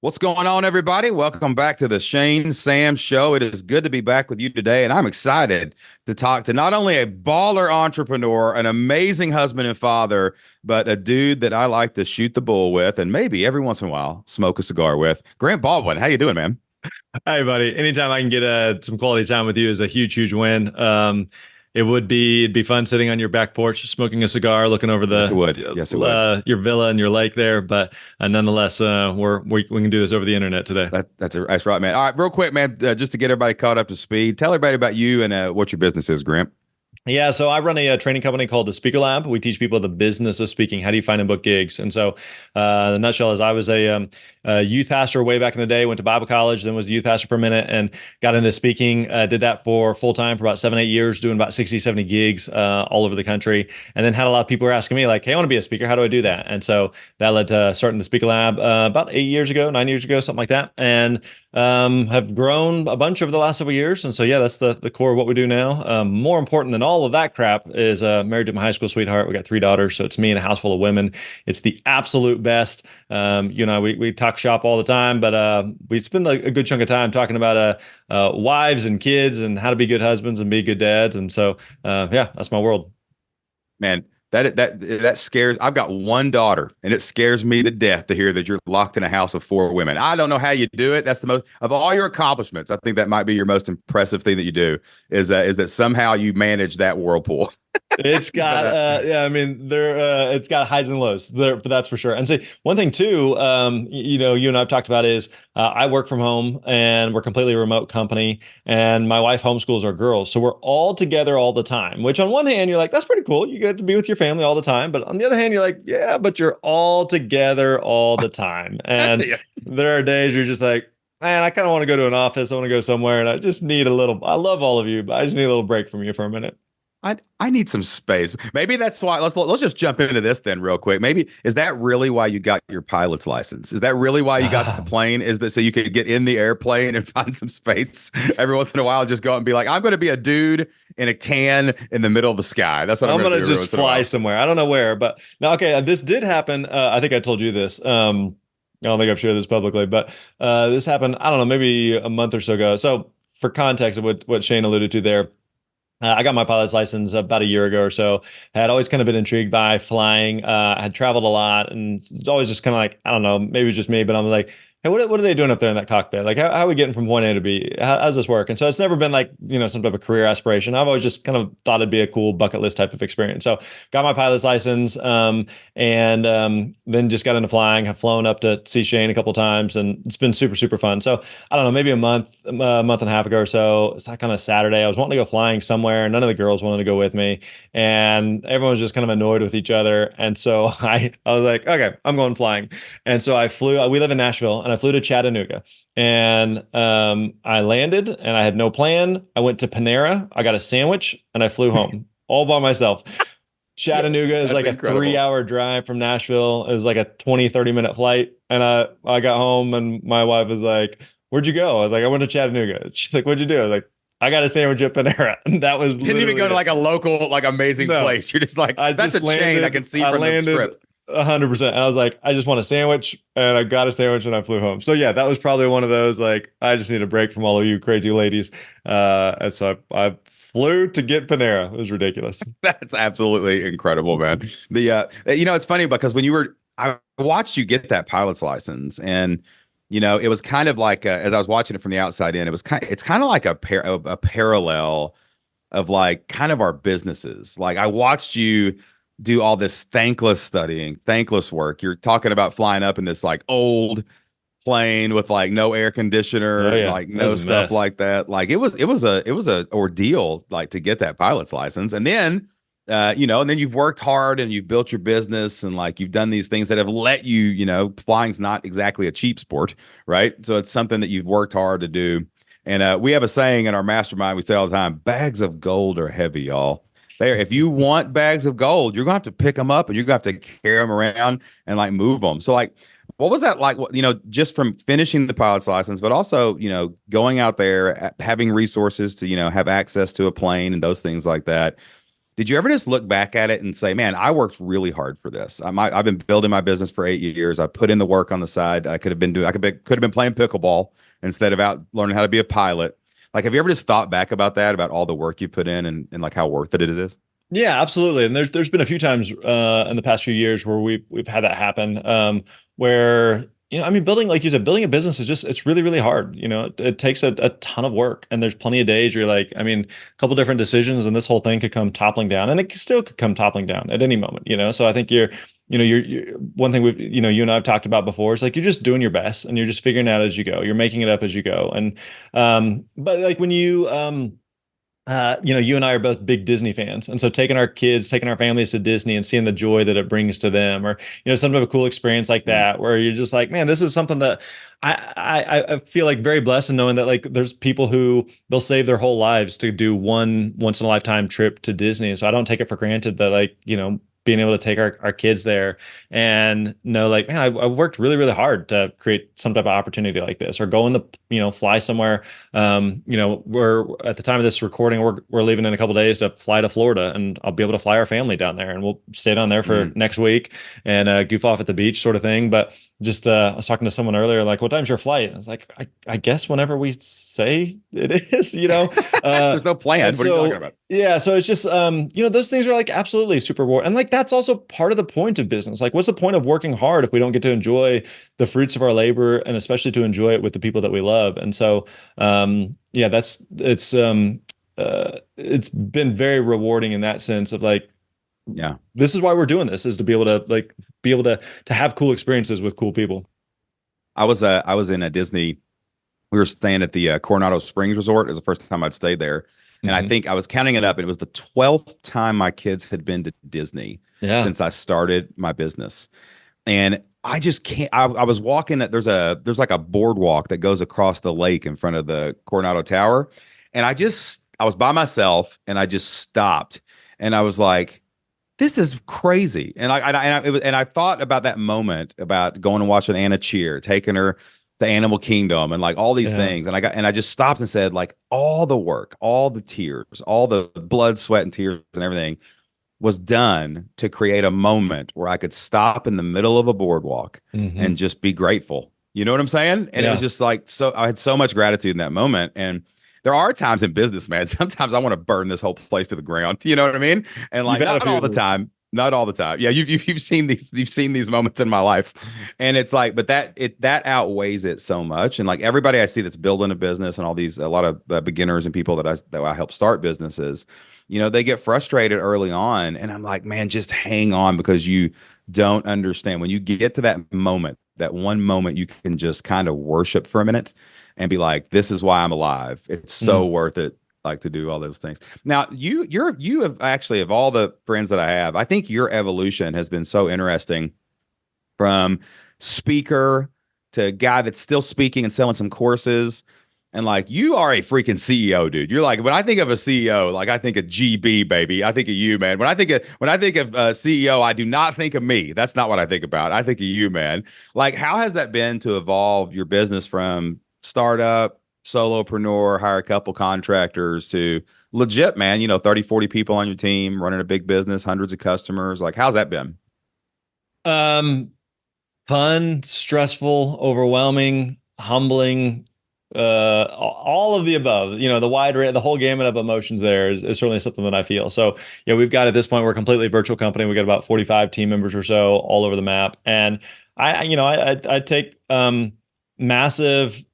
What's going on, everybody? Welcome back to the Shane Sam Show. It is good to be back with you today, and I'm excited to talk to not only a baller entrepreneur, an amazing husband and father, but a dude that I like to shoot the bull with, and maybe every once in a while smoke a cigar with. Grant Baldwin, how you doing, man? Hi, buddy. Anytime I can get some quality time with you is a huge, huge win. It'd be fun sitting on your back porch, smoking a cigar, looking over Yes, it would. Yes, it would. your villa and your lake there. But nonetheless, we can do this over the internet today. That's right, man. All right, real quick, man, just to get everybody caught up to speed, tell everybody about you and what your business is, Grant. Yeah, so I run a training company called the Speaker Lab. We teach people the business of speaking. How do you find and book gigs? And so, the nutshell is, I was a youth pastor way back in the day. Went to Bible college, then was a youth pastor for a minute, and got into speaking. Did that for full time for about 7, 8 years, doing about 60, 70 gigs all over the country. And then had a lot of people who were asking me like, "Hey, I want to be a speaker. How do I do that?" And so that led to starting the Speaker Lab about 8 years ago, 9 years ago, something like that. And have grown a bunch over the last several years. And so, yeah, that's the core of what we do now. More important than all of that crap is married to my high school sweetheart. We got 3 daughters. So it's me and a house full of women. It's the absolute best. We talk shop all the time, but we spend a good chunk of time talking about wives and kids and how to be good husbands and be good dads. And so, yeah, that's my world. Man, that scares. I've got one daughter, and it scares me to death to hear that you're locked in a house of 4 women. I don't know how you do it. That's the most of all your accomplishments. I think that might be your most impressive thing that you do is that somehow you manage that whirlpool. It's got But yeah, I mean there it's got highs and lows there, but that's for sure. And say one thing too, you and I've talked about is I work from home and we're completely a remote company, and my wife homeschools our girls, so we're all together all the time. Which on one hand you're like, that's pretty cool, you get to be with your family all the time, but on the other hand you're like, yeah, but you're all together all the time, and yeah. there are days you're just like, man, I kind of want to go to an office, I want to go somewhere, and I just need a little. I love all of you, but I just need a little break from you for a minute. I need some space. Maybe that's why. Let's just jump into this then real quick. Maybe is that really why you got your pilot's license? Is that really why you got the plane? Is that so you could get in the airplane and find some space every once in a while? Just go out and be like, I'm going to be a dude in a can in the middle of the sky. That's what I'm I'm going to gonna do every just once in a fly while. somewhere. I don't know where, but now, okay, this did happen. I think I told you this. I don't think I've shared this publicly, but this happened, I don't know, maybe a month or so ago. So for context of what Shane alluded to there, I got my pilot's license about a year ago or so. Had always kind of been intrigued by flying. I had traveled a lot, and it's always just kind of like, I don't know, maybe it's just me, but I'm like, hey, what are they doing up there in that cockpit? Like, how are we getting from point A to B? How's this work? And so it's never been like, some type of career aspiration. I've always just kind of thought it'd be a cool bucket list type of experience. So got my pilot's license, and then just got into flying. Have flown up to see Shane a couple times, and it's been super, super fun. So I don't know, maybe a month and a half ago or so, it's like kind of Saturday. I was wanting to go flying somewhere. None of the girls wanted to go with me, and everyone was just kind of annoyed with each other. And so I was like, okay, I'm going flying. And so I flew. We live in Nashville, and I flew to Chattanooga, and I landed, and I had no plan. I went to Panera. I got a sandwich, and I flew home all by myself. Chattanooga is That's like a three incredible. hour drive from Nashville. It was like a 20, 30 minute flight. And I got home, and my wife was like, where'd you go? I was like, I went to Chattanooga. She's like, what'd you do? I was like, I got a sandwich at Panera. And that was Didn't even literally go to it. like a local, like amazing No, place. You're just like, I that's a just chain I can landed. see I from the landed script. 100%. And I was like, I just want a sandwich, and I got a sandwich, and I flew home. So yeah, that was probably one of those like, I just need a break from all of you crazy ladies. And so I flew to get Panera. It was ridiculous. That's absolutely incredible, man. It's funny because I watched you get that pilot's license, and it was kind of like as I was watching it from the outside in, it's kind of like a parallel of like kind of our businesses. Like I watched you do all this thankless studying, thankless work. You're talking about flying up in this like old plane with like no air Oh conditioner, yeah, like that was no a stuff mess. like that. Like it was a ordeal like to get that pilot's license. And then and then you've worked hard and you've built your business and like you've done these things that have let you, flying's not exactly a cheap sport, right? So it's something that you've worked hard to do. And we have a saying in our mastermind, we say all the time, bags of gold are heavy, y'all. There, if you want bags of gold, you're gonna have to pick them up and you're gonna have to carry them around and like move them. So like what was that like? Just from finishing the pilot's license, but also, going out there, having resources to, have access to a plane and those things like that. Did you ever just look back at it and say, man, I worked really hard for this? I've been building my business for 8 years. I put in the work on the side. Could have been playing pickleball instead of out learning how to be a pilot. Like, have you ever just thought back about that, about all the work you put in and like how worth it is? Yeah, absolutely. And there's been a few times in the past few years where we've had that happen. Where I mean, building, like you said, building a business is just it's really really hard. It takes a ton of work, and there's plenty of days where you're like, I mean, a couple different decisions, and this whole thing could come toppling down, and it still could come toppling down at any moment. So I think you're one thing you and I've talked about before is like you're just doing your best, and you're just figuring it out as you go. You're making it up as you go, and but like when you and I are both big Disney fans. And so taking our kids, taking our families to Disney and seeing the joy that it brings to them, or, some type of cool experience like Mm. that, where you're just like, man, this is something that I feel like very blessed in knowing that like there's people who they'll save their whole lives to do one once in a lifetime trip to Disney. So I don't take it for granted that like, being able to take our kids there and know like, man, I worked really, really hard to create some type of opportunity like this, or go in the, fly somewhere. We're at the time of this recording, we're leaving in a couple of days to fly to Florida, and I'll be able to fly our family down there, and we'll stay down there for Mm. next week and goof off at the beach sort of thing. But just I was talking to someone earlier, like, what time's your flight? I was like, I guess whenever we say it is, There's no plan. and What are you talking so about? yeah, so it's just those things are like absolutely super rewarding. And like that's also part of the point of business. Like, what's the point of working hard if we don't get to enjoy the fruits of our labor, and especially to enjoy it with the people that we love? And so yeah, it's been very rewarding in that sense of like, Yeah. this is why we're doing this, is to be able to have cool experiences with cool people. I was in a Disney. We were staying at the Coronado Springs Resort. It was the first time I'd stayed there. And I Hmm. think I was counting it up, and it was the 12th time my kids had been to Disney Yeah. since I started my business. And I just can't. I was walking that there's like a boardwalk that goes across the lake in front of the Coronado Tower. And I was by myself, and I just stopped, and I was like, this is crazy. And I thought about that moment about going and watching Anna cheer, taking her to Animal Kingdom, and like all these Yeah. things. And I just stopped and said, like, all the work, all the tears, all the blood, sweat, and tears and everything was done to create a moment where I could stop in the middle of a boardwalk Hmm. and just be grateful. You know what I'm saying? And it was Yeah. just like, so I had so much gratitude in that moment. And there are times in business, man, sometimes I want to burn this whole place to the ground. You know what I mean? And You've like, had a not few all of the those. time. Not all the time. Yeah, you've seen these moments in my life, and it's like, but that outweighs it so much. And like everybody I see that's building a business, and a lot of beginners and people that I help start businesses, they get frustrated early on, and I'm like, man, just hang on, because you don't understand when you get to that moment, that one moment you can just kind of worship for a minute and be like, this is why I'm alive. It's so Mm. worth it, like, to do all those things. Now, you have actually, of all the friends that I have, I think your evolution has been so interesting, from speaker to guy that's still speaking and selling some courses. And like, you are a freaking CEO, dude. You're like, when I think of a CEO, like, I think of GB, baby. I think of you, man. When I think of CEO, I do not think of me. That's not what I think about. I think of you, man. Like, how has that been to evolve your business from startup, solopreneur, hire a couple contractors, to legit, man, 30, 40 people on your team, running a big business, hundreds of customers? Like, how's that been? Um, Fun, stressful, overwhelming, humbling, all of the above. The whole gamut of emotions there is certainly something that I feel. So, we've got at this point, we're a completely virtual company. We got about 45 team members or so all over the map. And I take massive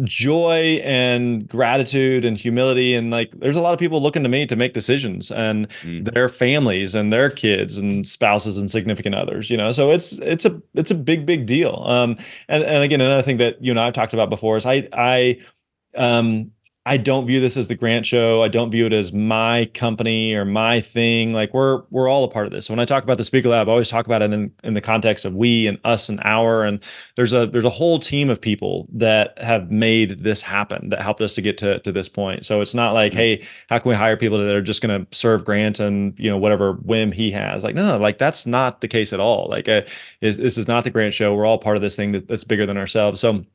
joy and gratitude and humility, and like there's a lot of people looking to me to make decisions, and Mm. their families and their kids and spouses and significant others, so it's a big deal. And again, another thing that you and I have talked about before is um I don't view this as the Grant Show. I don't view it as my company or my thing. Like we're all a part of this. So when I talk about the Speaker Lab, I always talk about it in the context of we and us and our. And there's a whole team of people that have made this happen, that helped us to get to this point. So it's not like, Mm. hey, how can we hire people that are just going to serve Grant and whatever whim he has? Like no, like that's not the case at all. Like this is not the Grant Show. We're all part of this thing that's bigger than ourselves. So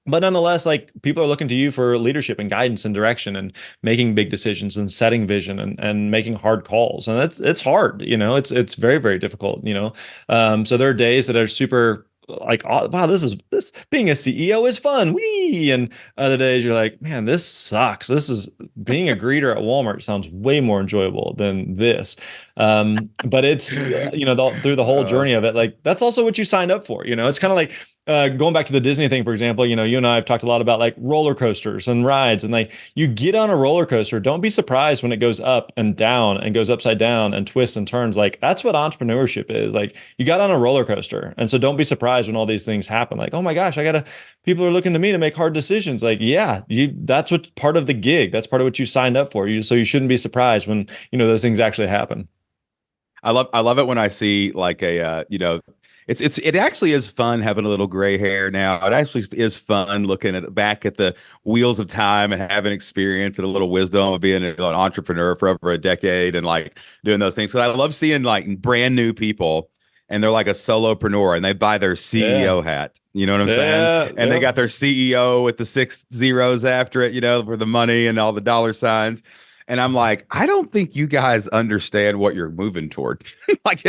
But nonetheless, like people are looking to you for leadership and guidance and direction and making big decisions and setting vision and making hard calls. And it's hard, it's very, very difficult, So there are days that are super like, oh, wow, this being a CEO is fun. Wee. And other days you're like, man, this sucks. This is being a greeter at Walmart sounds way more enjoyable than this. But it's, through the whole Uh, journey of it, like that's also what you signed up for. It's kind of like going back to the Disney thing, for example, you and I have talked a lot about like roller coasters and rides, and like you get on a roller coaster, don't be surprised when it goes up and down and goes upside down and twists and turns. Like that's what entrepreneurship is. Like you got on a roller coaster, and so don't be surprised when all these things happen. Like, oh my gosh, people are looking to me to make hard decisions. Like, yeah, that's what part of the gig. That's part of what you signed up for. So you shouldn't be surprised when those things actually happen. I love it when I see like it actually is fun having a little gray hair now. It actually is fun looking back at the wheels of time and having experience and a little wisdom of being an entrepreneur for over a decade and like doing those things. So I love seeing like brand new people and they're like a solopreneur and they buy their Yeah. CEO hat. You know what I'm saying? Yeah. And they Yeah. got their CEO with the 6 zeros after it, for the money and all the dollar signs. And I'm like, I don't think you guys understand what you're moving toward. Like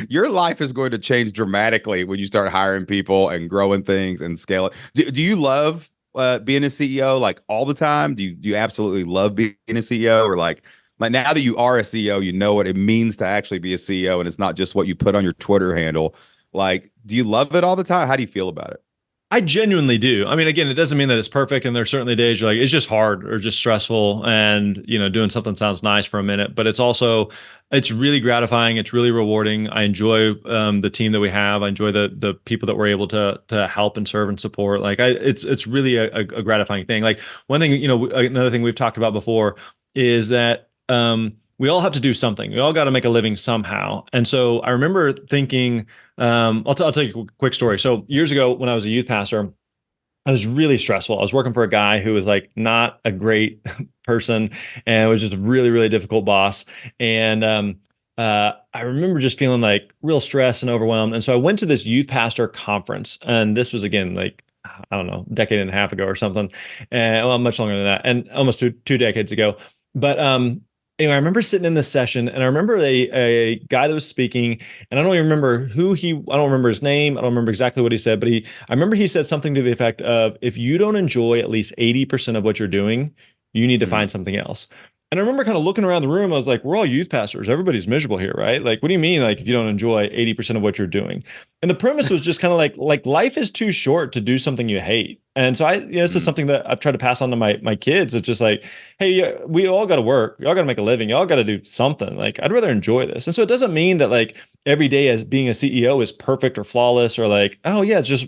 your life is going to change dramatically when you start hiring people and growing things and scale it. Do you love being a CEO like all the time? Do you absolutely love being a CEO or like now that you are a CEO, you know what it means to actually be a CEO and it's not just what you put on your Twitter handle. Like, do you love it all the time? How do you feel about it? I genuinely do. I mean, again, it doesn't mean that it's perfect, and there's certainly days you're like it's just hard or just stressful, and doing something sounds nice for a minute, but it's really gratifying. It's really rewarding. I enjoy the team that we have. I enjoy the people that we're able to help and serve and support. Like it's really a gratifying thing. Like one thing, another thing we've talked about before is that we all have to do something. We all got to make a living somehow, and so I remember thinking. I'll tell you a quick story. So years ago, when I was a youth pastor, I was really stressful. I was working for a guy who was like not a great person and was just a really, really difficult boss. And I remember just feeling like real stressed and overwhelmed. And so I went to this youth pastor conference, and this was again like I don't know, a decade and a half ago or something, and well, much longer than that, and almost two decades ago. But anyway, I remember sitting in this session, and I remember a guy that was speaking, and I don't even remember I don't remember his name, I don't remember exactly what he said, but I remember he said something to the effect of, if you don't enjoy at least 80% of what you're doing, you need to Mm. find something else. And I remember kind of looking around the room. I was like, we're all youth pastors. Everybody's miserable here, right? Like, what do you mean, like, if you don't enjoy 80% of what you're doing? And the premise was just kind of like life is too short to do something you hate. And so this is Mm. something that I've tried to pass on to my kids. It's just like, hey, yeah, we all got to work. We all got to make a living. Y'all got to do something. Like, I'd rather enjoy this. And so it doesn't mean that like every day as being a CEO is perfect or flawless or like, oh yeah, it's just,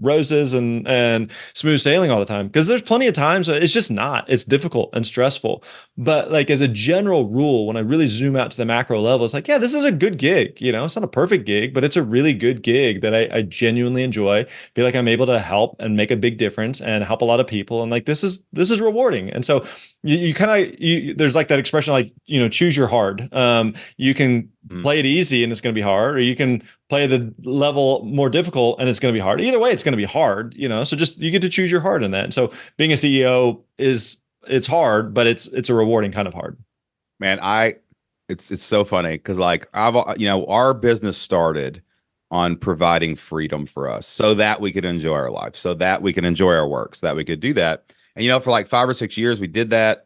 roses and smooth sailing all the time. Because there's plenty of times it's just not. It's difficult and stressful. But like as a general rule, when I really zoom out to the macro level, it's like, yeah, this is a good gig. It's not a perfect gig, but it's a really good gig that I genuinely enjoy. Feel like I'm able to help and make a big difference and help a lot of people. And like this is rewarding. And so you kind of there's like that expression like choose your hard. You can Mm. play it easy and it's going to be hard, or you can play the level more difficult and it's going to be hard. Either way, it's going to be hard. So just you get to choose your hard in that. And so being a CEO it's hard, but it's a rewarding kind of hard. Man, it's so funny because like our business started on providing freedom for us so that we could enjoy our life, so that we can enjoy our work, so that we could do that. And for like 5 or 6 years we did that.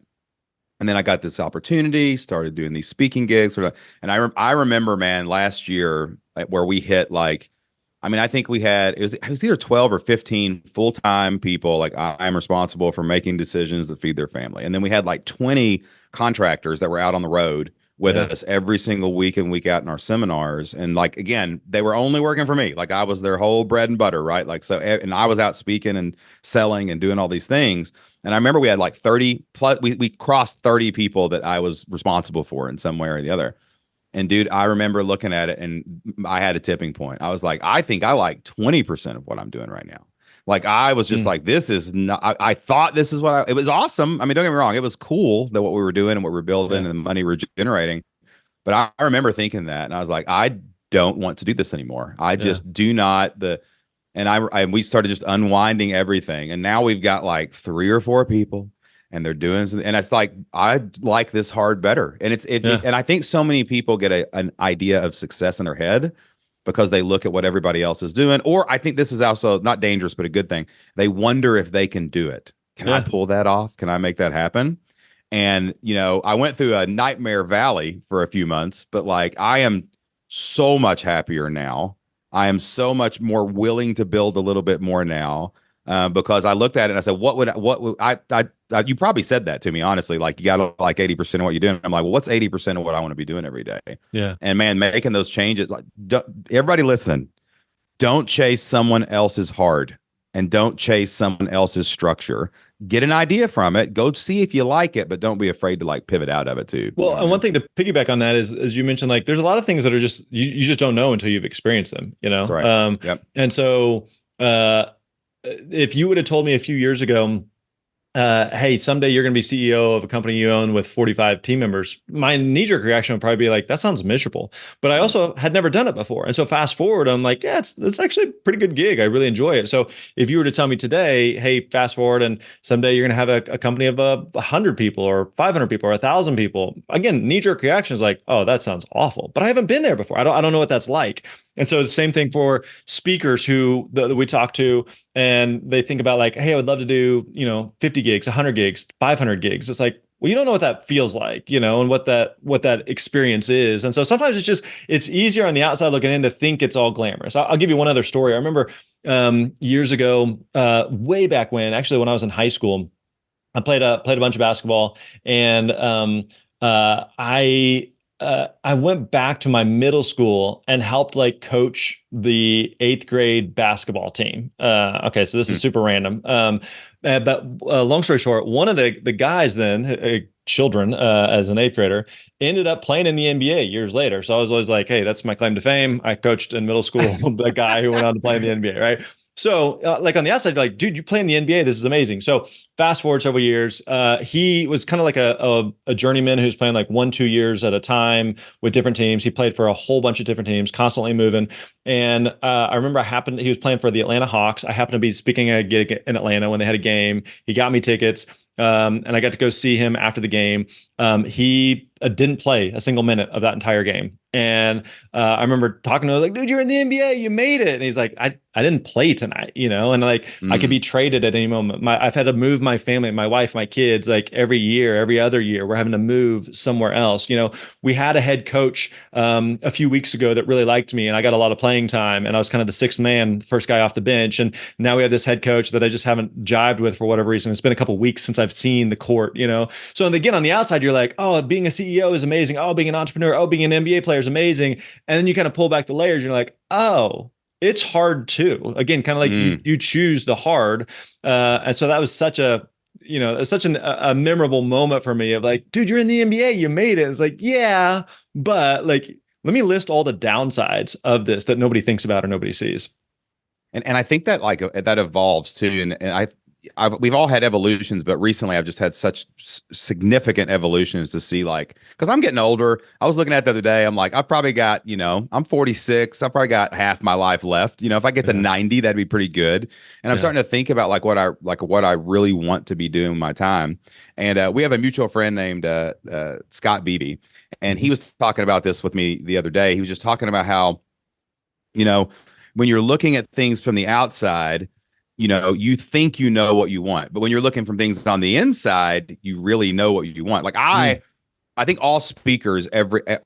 And then I got this opportunity, started doing these speaking gigs, and I remember, man, last year like, where we hit like, I mean, I think it was either 12 or 15 full-time people. Like I'm responsible for making decisions that feed their family. And then we had like 20 contractors that were out on the road with Yeah. us every single week and week out in our seminars. And like, again, they were only working for me. Like I was their whole bread and butter, right? Like, so, and I was out speaking and selling and doing all these things. And I remember we had like 30 plus, we crossed 30 people that I was responsible for in some way or the other. And dude, I remember looking at it and I had a tipping point. I was like, I think I like 20% of what I'm doing right now. Like I was just Mm. like, this is not, I thought this is it was awesome. I mean, don't get me wrong. It was cool that what we were doing and what we are building Yeah. and the money we're generating. But I remember thinking that and I was like, I don't want to do this anymore. I Yeah. just do not And we started just unwinding everything, and now we've got like 3 or 4 people, and they're doing something, and it's like I like this hard better, and Yeah. and I think so many people get an idea of success in their head because they look at what everybody else is doing, or I think this is also not dangerous but a good thing. They wonder if they can do it. Can I Yeah. pull that off? Can I make that happen? And I went through a nightmare valley for a few months, but like I am so much happier now. I am so much more willing to build a little bit more now, because I looked at it and I said, what would you probably said that to me, honestly, like you got like 80% of what you're doing. I'm like, well, what's 80% of what I want to be doing every day? Yeah. And man, making those changes, like everybody listen, don't chase someone else's hard, and don't chase someone else's structure. Get an idea from it. Go see if you like it, but don't be afraid to like pivot out of it too. You know Well, what I and one mean? thing to piggyback on that is, as you mentioned, like there's a lot of things that are just you just don't know until you've experienced them, you That's know? right. Yep. And so uh if you would have told me a few years ago, hey, someday you're going to be CEO of a company you own with 45 team members, my knee-jerk reaction would probably be like, that sounds miserable. But I Yep. also had never done it before. And so fast forward, I'm like, yeah, it's actually a pretty good gig. I really enjoy it. So if you were to tell me today, hey, fast forward and someday you're going to have a company of 100 people or 500 people or 1,000 people, again, knee-jerk reaction is like, oh, that sounds awful. But I haven't been there before. I don't know what that's like. And so the same thing for speakers who we talk to, and they think about like, hey, I would love to do, 50 gigs, 100 gigs, 500 gigs. It's like, well, you don't know what that feels like, and what that experience is. And so sometimes it's easier on the outside looking in to think it's all glamorous. I'll give you one other story. I remember years ago, way back when I was in high school, I played a bunch of basketball, and I went back to my middle school and helped like coach the eighth grade basketball team. Okay, so this is Hmm. super random. But long story short, one of the guys then, children, as an eighth grader, ended up playing in the NBA years later. So I was always like, hey, that's my claim to fame. I coached in middle school the guy who went on to play in the NBA, right? So, like on the outside, you're like, dude, you play in the NBA. This is amazing. So, fast forward several years, he was kind of like a journeyman who's playing like 1, 2 years at a time with different teams. He played for a whole bunch of different teams, constantly moving. And I remember he was playing for the Atlanta Hawks. I happened to be speaking at a gig in Atlanta when they had a game. He got me tickets. And I got to go see him after the game. He didn't play a single minute of that entire game. And I remember talking to him like, dude, you're in the NBA, you made it. And he's like, I didn't play tonight, and like I could Mm. be traded at any moment. I've had to move my family, my wife, my kids, like every year, every other year, we're having to move somewhere else. We had a head coach a few weeks ago that really liked me, and I got a lot of playing time, and I was kind of the sixth man, first guy off the bench. And now we have this head coach that I just haven't jived with for whatever reason. It's been a couple of weeks since I've seen the court. So again, on the outside, you're like, oh, being a CEO is amazing. Oh, being an entrepreneur, oh, being an NBA player is amazing. And then you kind of pull back the layers. You're like, oh, it's hard too. Again, kind of like you Mm. you choose the hard. And so that was such a memorable moment for me of like, dude, you're in the NBA, you made it. It's like, yeah, but like, let me list all the downsides of this that nobody thinks about or nobody sees. And I think that like that evolves too. We've all had evolutions, but recently I've just had such significant evolutions to see, like, because I'm getting older. I was looking at the other day. I'm like, I've probably got, I'm 46. I've probably got half my life left. If I get to Yeah. 90, that'd be pretty good. And I'm Yeah. starting to think about what I really want to be doing with my time. And we have a mutual friend named Scott Beebe, and he Mhm. was talking about this with me the other day. He was just talking about how, you know, when you're looking at things from the outside, you think you know what you want, but when you're looking from things on the inside, you really know what you want. Like Mm. I think all speakers,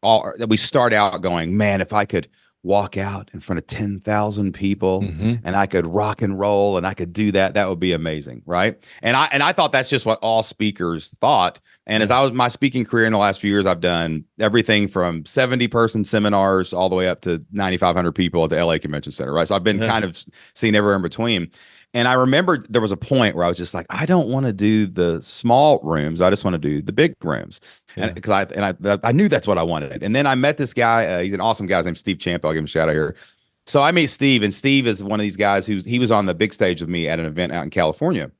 all we start out going, man, if I could walk out in front of 10,000 people Mhm. and I could rock and roll and I could do that, that would be amazing, right? And I thought that's just what all speakers thought. And as Yeah. I was my speaking career in the last few years, I've done everything from 70-person seminars all the way up to 9,500 people at the LA Convention Center, right? So I've been Yeah. kind of seeing everywhere in between. And I remember there was a point where I was just like, I don't want to do the small rooms. I just want to do the big rooms. And Yeah. because I knew that's what I wanted. And then I met this guy. He's an awesome guy. His name's Steve Champ. I'll give him a shout out here. So I meet Steve, and Steve is one of these guys he was on the big stage with me at an event out in California.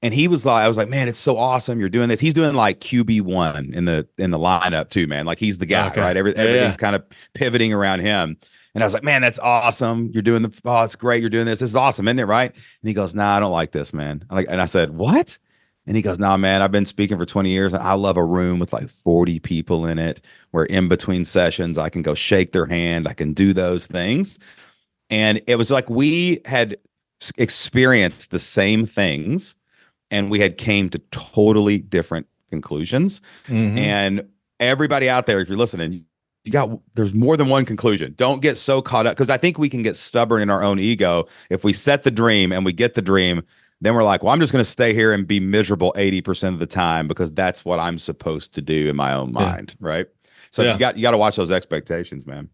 And he was like, I was like, man, it's so awesome you're doing this. He's doing like QB1 in the lineup too, man. Like he's the guy, Okay. right? Yeah. Everything's kind of pivoting around him. And I was like, man, that's awesome. You're doing oh, it's great. You're doing this. This is awesome, isn't it? Right. And he goes, nah, I don't like this, man. And I said, what? And he goes, nah, man, I've been speaking for 20 years. I love a room with like 40 people in it where in between sessions, I can go shake their hand. I can do those things. And it was like we had experienced the same things and we had came to totally different conclusions. Hmm. And everybody out there, if you're listening, there's more than one conclusion. Don't get so caught up because I think we can get stubborn in our own ego. If we set the dream and we get the dream, then we're like, well, I'm just going to stay here and be miserable 80% of the time because that's what I'm supposed to do in my own Yeah. mind, right? So Yeah. you got to watch those expectations, man.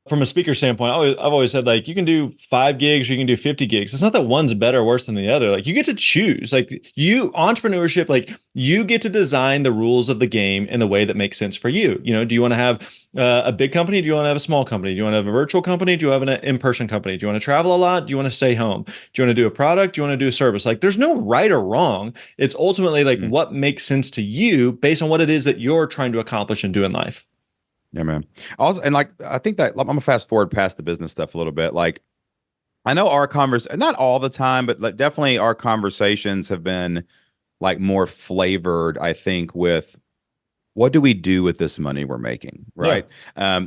From a speaker standpoint, I've always said like you can do 5 gigs or you can do 50 gigs. It's not that one's better or worse than the other. Like you get to choose. Like you entrepreneurship, like you get to design the rules of the game in the way that makes sense for you. Do you want to have a big company? Do you want to have a small company? Do you want to have a virtual company? Do you have an in-person company? Do you want to travel a lot? Do you want to stay home? Do you want to do a product? Do you want to do a service? Like there's no right or wrong. It's ultimately like Mm. what makes sense to you based on what it is that you're trying to accomplish and do in life. Yeah, man. Also, and like I think that I'm gonna fast forward past the business stuff a little bit. Like I know our not all the time, but like definitely our conversations have been like more flavored, I think, with what do we do with this money we're making, Yeah. right?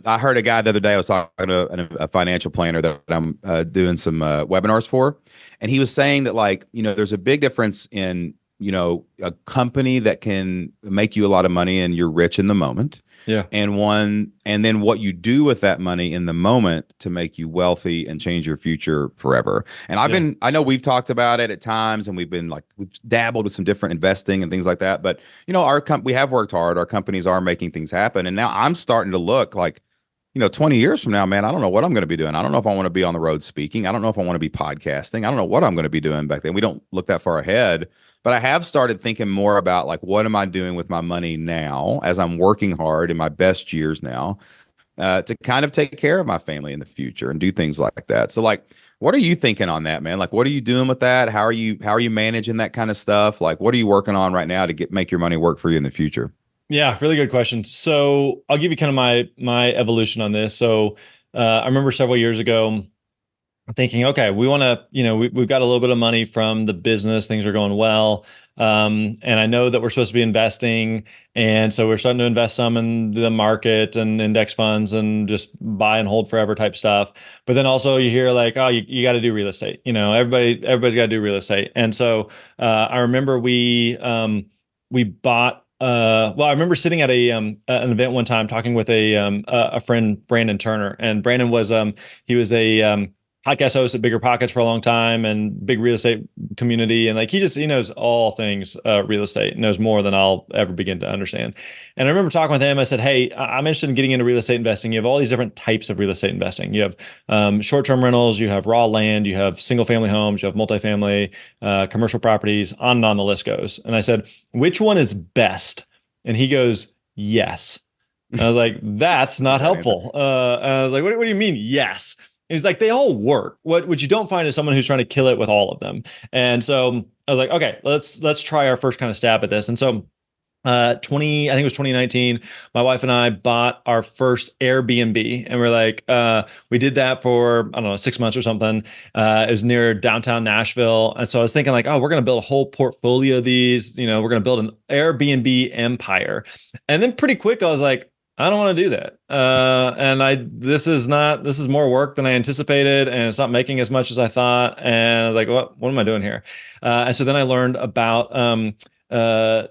I heard a guy the other day. I was talking to a financial planner that I'm doing some webinars for, and he was saying that like there's a big difference in a company that can make you a lot of money and you're rich in the moment, Yeah. and then what you do with that money in the moment to make you wealthy and change your future forever. And Yeah. I know we've talked about it at times, and we've dabbled with some different investing and things like that, but we have worked hard. Our companies are making things happen. And now I'm starting to look like, 20 years from now, man, I don't know what I'm going to be doing. I don't know if I want to be on the road speaking. I don't know if I want to be podcasting. I don't know what I'm going to be doing back then. We don't look that far ahead, but I have started thinking more about like, what am I doing with my money now as I'm working hard in my best years now, to kind of take care of my family in the future and do things like that. So like, what are you thinking on that, man? Like, what are you doing with that? How are you managing that kind of stuff? Like, what are you working on right now to make your money work for you in the future? Yeah, really good question. So I'll give you kind of my evolution on this. So I remember several years ago thinking, okay, we want to, we've got a little bit of money from the business, things are going well. And I know that we're supposed to be investing. And so we're starting to invest some in the market and index funds and just buy and hold forever type stuff. But then also you hear like, oh, you got to do real estate. Everybody's got to do real estate. And so I remember we bought well, I remember sitting at an event one time talking with a friend, Brandon Turner, and Brandon was he was a podcast host at Bigger Pockets for a long time and big real estate community. And like he knows all things real estate, knows more than I'll ever begin to understand. And I remember talking with him. I said, hey, I'm interested in getting into real estate investing. You have all these different types of real estate investing. You have short-term rentals, you have raw land, you have single family homes, you have multifamily, commercial properties, on and on the list goes. And I said, which one is best? And he goes, yes. And I was like, that's not Great answer. helpful. And I was like, what do you mean, yes? And he's like, they all work. What you don't find is someone who's trying to kill it with all of them. And so I was like, okay, let's try our first kind of stab at this. And so 20 I think it was 2019, my wife and I bought our first Airbnb, and we're like we did that for I don't know 6 months or something. It was near downtown Nashville, and so I was thinking like, oh, we're going to build a whole portfolio of these, we're going to build an Airbnb empire. And then pretty quick I was like, I don't want to do that. And this is more work than I anticipated, and it's not making as much as I thought. And I was like, what am I doing here? And so then I learned about uh,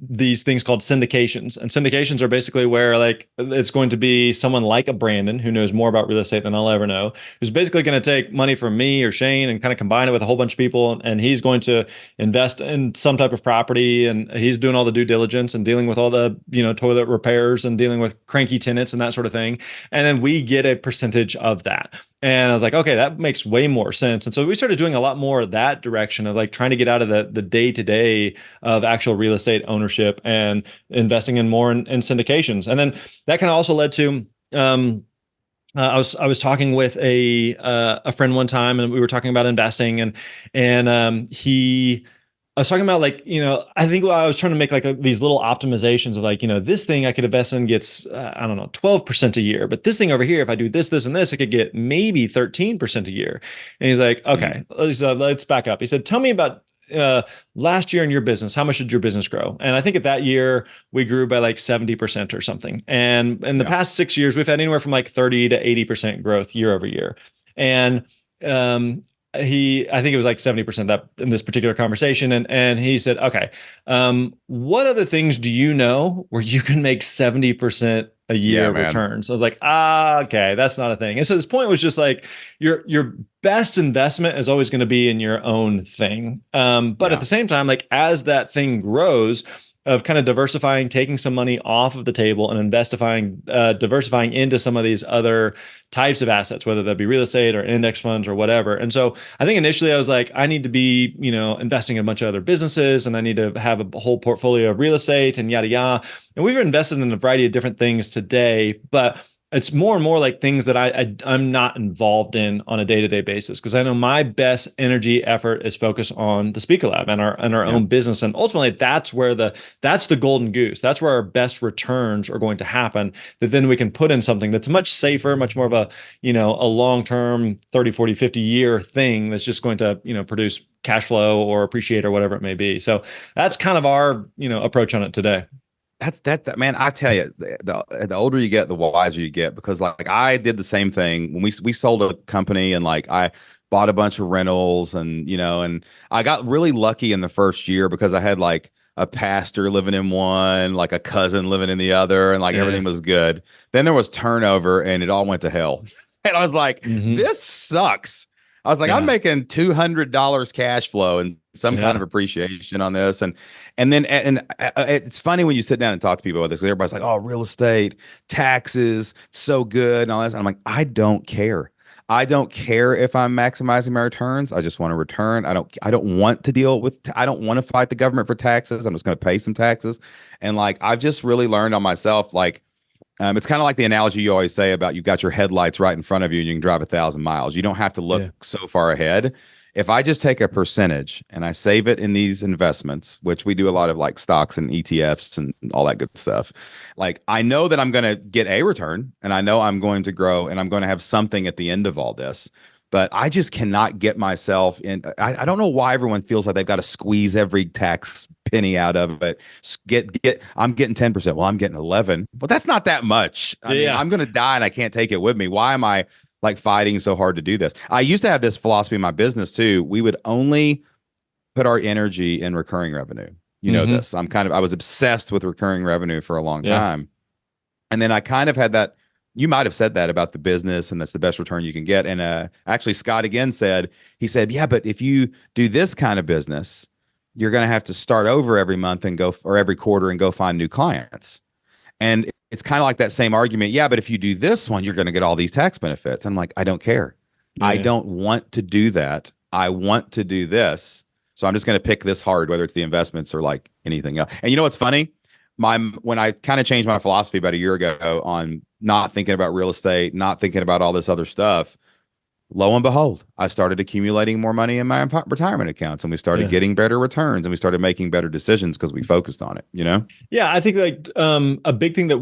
these things called syndications. And syndications are basically where like it's going to be someone like a Brandon who knows more about real estate than I'll ever know, who's basically going to take money from me or Shane and kind of combine it with a whole bunch of people. And he's going to invest in some type of property, and he's doing all the due diligence and dealing with all the, toilet repairs and dealing with cranky tenants and that sort of thing. And then we get a percentage of that. And I was like, okay, that makes way more sense. And so we started doing a lot more of that direction of like trying to get out of the day to day of actual real estate ownership and investing in more in syndications. And then that kind of also led to I was talking with a friend one time, and we were talking about investing, and he I was talking about like, I think I was trying to make like these little optimizations of like, this thing I could invest in gets, I don't know, 12% a year. But this thing over here, if I do this, this, and this, I could get maybe 13% a year. And he's like, Mm. okay, let's back up. He said, tell me about uh, last year in your business. How much did your business grow? And I think at that year, we grew by like 70% or something. And in the Yeah. past 6 years, we've had anywhere from like 30 to 80% growth year over year. And um, I think it was like 70% that in this particular conversation. And he said, okay, what other things do you know where you can make 70% a Yeah, year man. returns? I was like, okay, that's not a thing. And so this point was just like your best investment is always going to be in your own thing. But at Yeah. the same time, like as that thing grows, of kind of diversifying, taking some money off of the table and diversifying into some of these other types of assets, whether that be real estate or index funds or whatever. And so I think initially I was like, I need to be, investing in a bunch of other businesses and I need to have a whole portfolio of real estate and yada yada. And we've invested in a variety of different things today, but it's more and more like things that I'm not involved in on a day-to-day basis because I know my best energy effort is focused on the Speaker Lab and our Yeah. own business, and ultimately that's the golden goose. That's where our best returns are going to happen. That then we can put in something that's much safer, much more of a long-term 30, 40, 50 year thing that's just going to produce cash flow or appreciate or whatever it may be. So that's kind of our approach on it today. That man. I tell you, the older you get, the wiser you get. Because like I did the same thing when we sold a company, and like I bought a bunch of rentals, and I got really lucky in the first year because I had like a pastor living in one, like a cousin living in the other, and like Yeah. everything was good. Then there was turnover, and it all went to hell. And I was like, Hmm. this sucks. I was like, I'm Yeah. making $200 cash flow and some kind of Yeah. appreciation on this, and it's funny when you sit down and talk to people about this, 'cause everybody's like, "Oh, real estate, taxes, so good," and all this. And I'm like, I don't care. I don't care if I'm maximizing my returns. I just want to return. I don't want to deal with. I don't want to fight the government for taxes. I'm just going to pay some taxes, and like I've just really learned on myself, like. It's kind of like the analogy you always say about you've got your headlights right in front of you and you can drive 1,000 miles. You don't have to look Yeah. so far ahead. If I just take a percentage and I save it in these investments, which we do a lot of like stocks and ETFs and all that good stuff, like I know that I'm going to get a return and I know I'm going to grow and I'm going to have something at the end of all this. But I just cannot get myself in. I don't know why everyone feels like they've got to squeeze every tax penny out of it. I'm getting 10%. Well, I'm getting 11. But that's not that much. I mean, Yeah. I'm going to die and I can't take it with me. Why am I like fighting so hard to do this? I used to have this philosophy in my business too. We would only put our energy in recurring revenue. You know Hmm. this. I was obsessed with recurring revenue for a long Yeah. time. And then I kind of had that. You might have said that about the business, and that's the best return you can get. And actually, Scott again he said, yeah, but if you do this kind of business, you're going to have to start over every month and go, or every quarter and go find new clients. And it's kind of like that same argument. Yeah, but if you do this one, you're going to get all these tax benefits. I'm like, I don't care. I Yeah. don't want to do that. I want to do this. So I'm just going to pick this hard, whether it's the investments or like anything else. And you know what's funny? When I kind of changed my philosophy about a year ago on not thinking about real estate, not thinking about all this other stuff, lo and behold, I started accumulating more money in my retirement accounts, and we started Yeah. getting better returns, and we started making better decisions because we focused on it, you know? Yeah, I think like a big thing that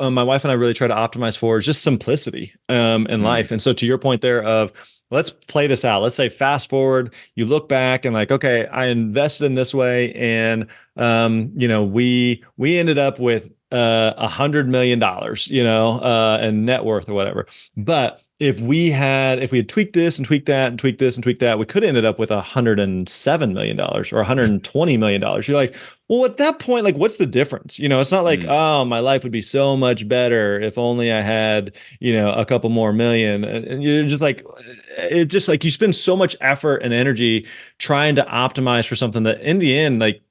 my wife and I really try to optimize for is just simplicity in Mm, life. And so to your point there of let's play this out. Let's say fast forward, you look back and like, okay, I invested in this way, and we ended up with $100 million, and net worth or whatever. But if we had tweaked this and tweaked that and tweaked this and tweaked that, we could have ended up with $107 million or $120 million. You're like, well, at that point, like, what's the difference? It's not like, mm. oh, my life would be so much better if only I had, a couple more million. And you're just like, it just like you spend so much effort and energy trying to optimize for something that in the end, like,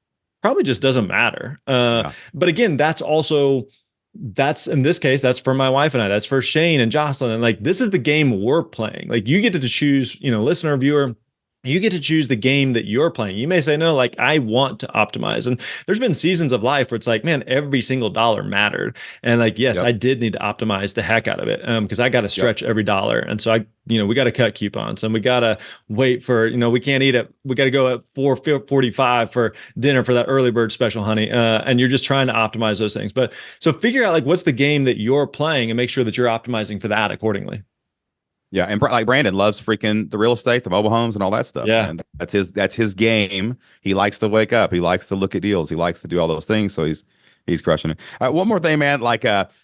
probably just doesn't matter. Yeah. But again, that's in this case, that's for my wife and I, that's for Shane and Jocelyn. And like, this is the game we're playing. Like, you get to choose, listener, viewer, You get to choose the game that you're playing. You may say, no, like I want to optimize. And there's been seasons of life where it's like, man, every single dollar mattered. And like, yes, I Yep. did need to optimize the heck out of it. Because I got to Yep. stretch every dollar. And so we got to cut coupons and we got to wait for, we can't eat it. We got to go at 4:45 for dinner for that early bird special, honey. And you're just trying to optimize those things. But so figure out like what's the game that you're playing and make sure that you're optimizing for that accordingly. Yeah, and like Brandon loves freaking the real estate, the mobile homes, and all that stuff, Yeah. man. That's his game. He likes to wake up. He likes to look at deals. He likes to do all those things. So he's crushing it. One more thing, man.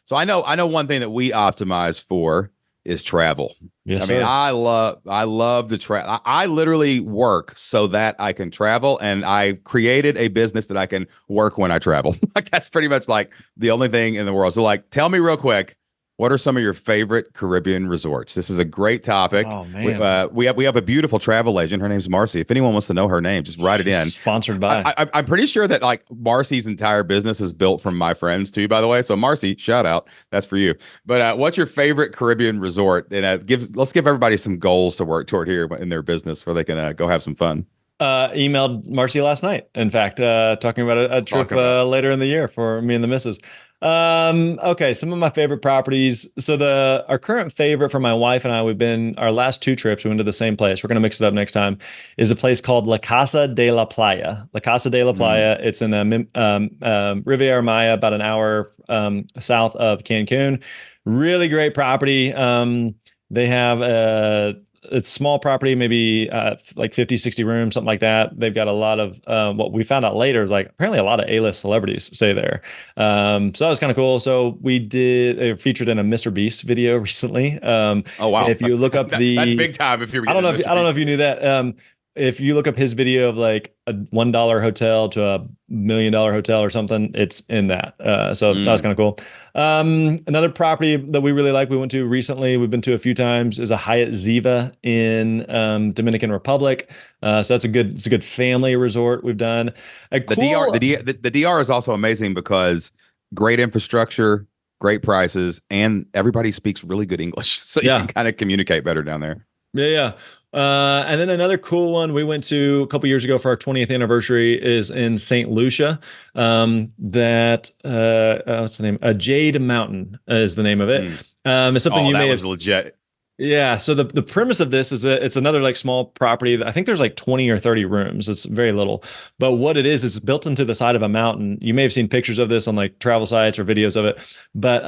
So I know one thing that we optimize for is travel. Yes, I mean, sir. I love to travel. I literally work so that I can travel, and I created a business that I can work when I travel. Like that's pretty much like the only thing in the world. So like, tell me real quick. What are some of your favorite Caribbean resorts? This is a great topic. Oh We, man. uh, we have we have a beautiful travel agent. Her name's Marcy. If anyone wants to know her name, just write it She's in. sponsored by. I'm pretty sure that like Marcy's entire business is built from my friends too. By the way, so Marcy, shout out. That's for you. But what's your favorite Caribbean resort? And let's give everybody some goals to work toward here in their business, where they can go have some fun. Emailed Marcy last night. In fact, talking about a trip Talking about. later in the year for me and the missus. Okay, some of my favorite properties. So our current favorite for my wife and I, we've been our last two trips. We went to the same place. We're gonna mix it up next time. Is a place called La Casa de la Playa. La Casa de la Mm. Playa. It's in Riviera Maya, about an hour south of Cancun. Really great property. They have it's small property, maybe like 50, 60 rooms, something like that. They've got a lot of what we found out later is like apparently a lot of A-list celebrities stay there. So that was kind of cool. So they featured in a Mr. Beast video recently. Oh And wow, if you look up that's the, big time. If you're I don't getting know a if Mr. I don't know Beast if you video. knew that. If you look up his video of like a $1 hotel to a $1 million hotel or something, it's in that. So that was Mm. kind of cool. Another property that we really like, we went to recently, we've been to a few times, is a Hyatt Ziva in Dominican Republic. So it's a good family resort we've done. A The DR, cool, the DR is also amazing because great infrastructure, great prices, and everybody speaks really good English, so you can yeah, kind of communicate better down there. yeah, yeah. And then another cool one we went to a couple years ago for our 20th anniversary is in St. Lucia. What's the name? Jade Mountain is the name of it. Mm. It's something Oh, you may that have. was legit. Yeah, so the premise of this is that it's another like small property. I think there's like 20 or 30 rooms. It's very little. But what it is, it's built into the side of a mountain. You may have seen pictures of this on like travel sites or videos of it. But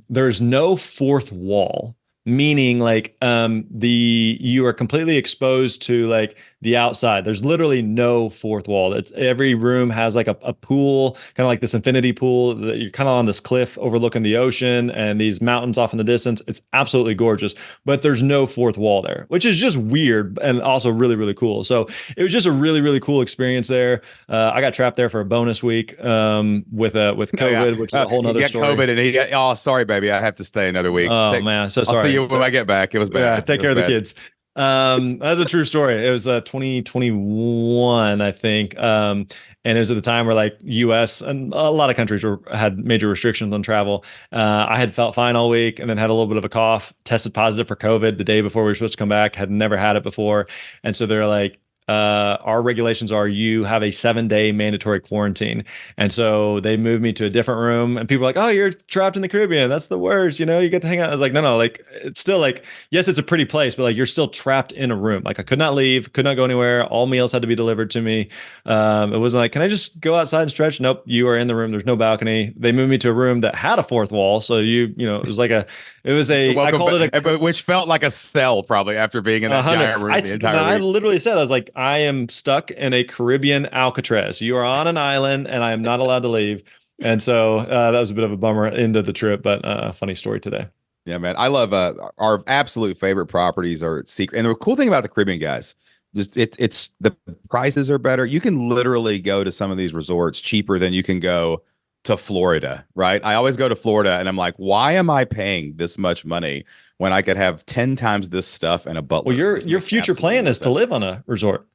there's no fourth wall, meaning like the you are completely exposed to like the outside. There's literally no fourth wall. It's every room has like a pool, kind of like this infinity pool that you're kind of on this cliff overlooking the ocean and these mountains off in the distance. It's absolutely gorgeous, but there's no fourth wall there, which is just weird and also really, really cool. So it was just a really, really cool experience there. I got trapped there for a bonus week with Oh yeah, COVID, which is a whole you nother get story. COVID, and oh, sorry, baby, I have to stay another week. Oh man, so I'll see sorry. you when I get back. It was Yeah, bad. It take care was of the bad. kids. That's a true story. It was 2021, I think. And it was at the time where like US and a lot of countries had major restrictions on travel. I had felt fine all week and then had a little bit of a cough, tested positive for COVID the day before we were supposed to come back, had never had it before. And so they're like, our regulations are you have a 7-day mandatory quarantine. And so they moved me to a different room and people were like, oh, you're trapped in the Caribbean. That's the worst. You get to hang out. I was like, no, like it's still like, yes, it's a pretty place, but like you're still trapped in a room. Like I could not leave, could not go anywhere. All meals had to be delivered to me. It wasn't like, can I just go outside and stretch? Nope. You are in the room. There's no balcony. They moved me to a room that had a fourth wall. So it was like I Welcome called it back, which felt like a cell probably after being in a that hundred. giant room the entire I week. literally said, I was like, I am stuck in a Caribbean Alcatraz. You are on an island, and I am not allowed to leave. And so that was a bit of a bummer end of the trip, but funny story today. Yeah, man. I love our absolute favorite properties are secret. And the cool thing about the Caribbean guys, just it's the prices are better. You can literally go to some of these resorts cheaper than you can go to Florida, right? I always go to Florida and I'm like, why am I paying this much money when I could have 10 times this stuff and a Well, butler? This your makes future absolutely plan no is to sense. live on a resort.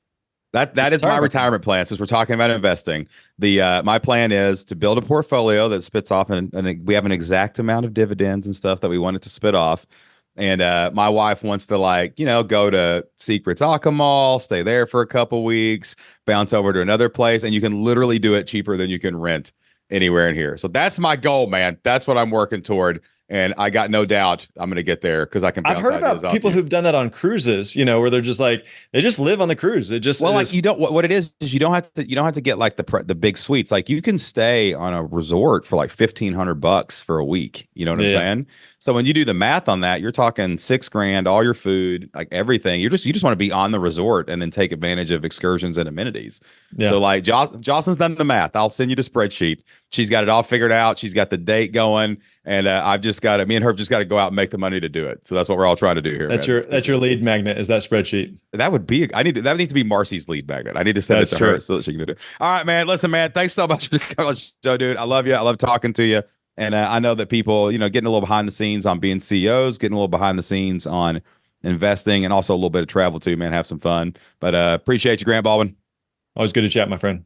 That is my Retirement plan. retirement plan. Since we're talking about investing, the my plan is to build a portfolio that spits off, and we have an exact amount of dividends and stuff that we want it to spit off. And my wife wants to like, go to Secrets Aka Mall, stay there for a couple weeks, bounce over to another place, and you can literally do it cheaper than you can rent anywhere in here. So that's my goal, man. That's what I'm working toward. And I got no doubt I'm going to get there because I can I've bounce heard ideas about off people you. who've done that on cruises, where they're just like they just live on the cruise. Well, It like is you don't what it is you don't have to get like the big suites. Like you can stay on a resort for like 1,500 bucks for a week. You know what I'm yeah, saying? So when you do the math on that, you're talking 6 grand, all your food, like everything. You just want to be on the resort and then take advantage of excursions and amenities. yeah. So like Jocelyn's done the math. I'll send you the spreadsheet. She's got it all figured out. She's got the date going, and I've just got to. Me and her have just got to go out and make the money to do it. So that's what we're all trying to do here, That's man. your lead magnet is that spreadsheet. That would be that needs to be Marcy's lead magnet. I need to send it That's to her true. so that she can do it. All right, man. Listen, man. Thanks so much for coming on the show, dude. I love you. I love talking to you. And I know that people, getting a little behind the scenes on being CEOs, getting a little behind the scenes on investing, and also a little bit of travel too, man. Have some fun. But appreciate you, Grant Baldwin. Always good to chat, my friend.